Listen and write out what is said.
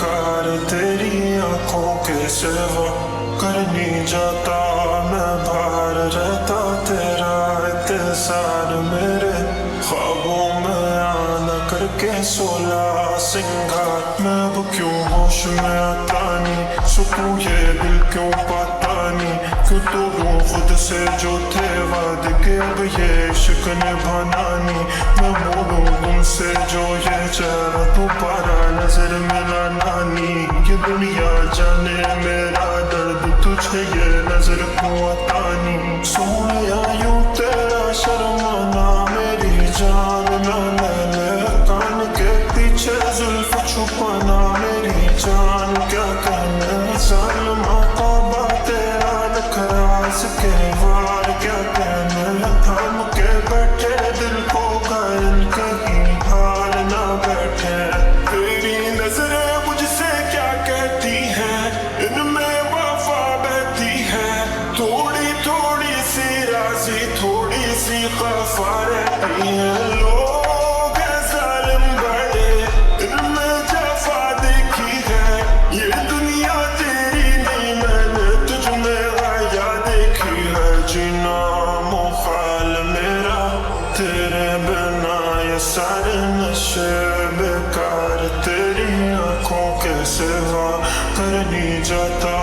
बेकार तेरी आंखों के सिवा करनी जाता मैं बाहर रहता तेरा इंतजार मेरे ख्वाबों में आना करके 16 सिंगार मैं अब क्यों होश में आता नहीं सुकून ये दिल क्यों पाता नहीं क्यों तोड़ूं खुद से जो थे वादे के अब ये इश्क निभाना नहीं मैं मोड़ूं तुमसे जो ये चेहरा दोबारा नजर मिला नानी ये दुनिया जाने मेरा दर्द तुझे ये नजर क्यों आता नहीं सोया यूं तेरा शर्माना मेरी जान ना मैंने कान के पीछे जुल्फ छुपाना मेरी जान क्या कहना जालिमा तौबा तेरा नखरास के वार क्या कहना थाम के बैठे दिल को घायल कहीं हार ना बैठे तेरी नजरें मुझसे क्या कहती हैं इनमें वफा बहती है थोड़ी थोड़ी सी राजी थोड़ी सी खफा रहती है लोग हैं जालिम बड़े इनमें जफा देखी है ये दुनिया तेरी नहीं मैंने तुझ में आया देखी है जीना मुहाल मेरा तेरे बिना ये सारे नशे बेकार तेरी आंखों के सिवा करनी जाता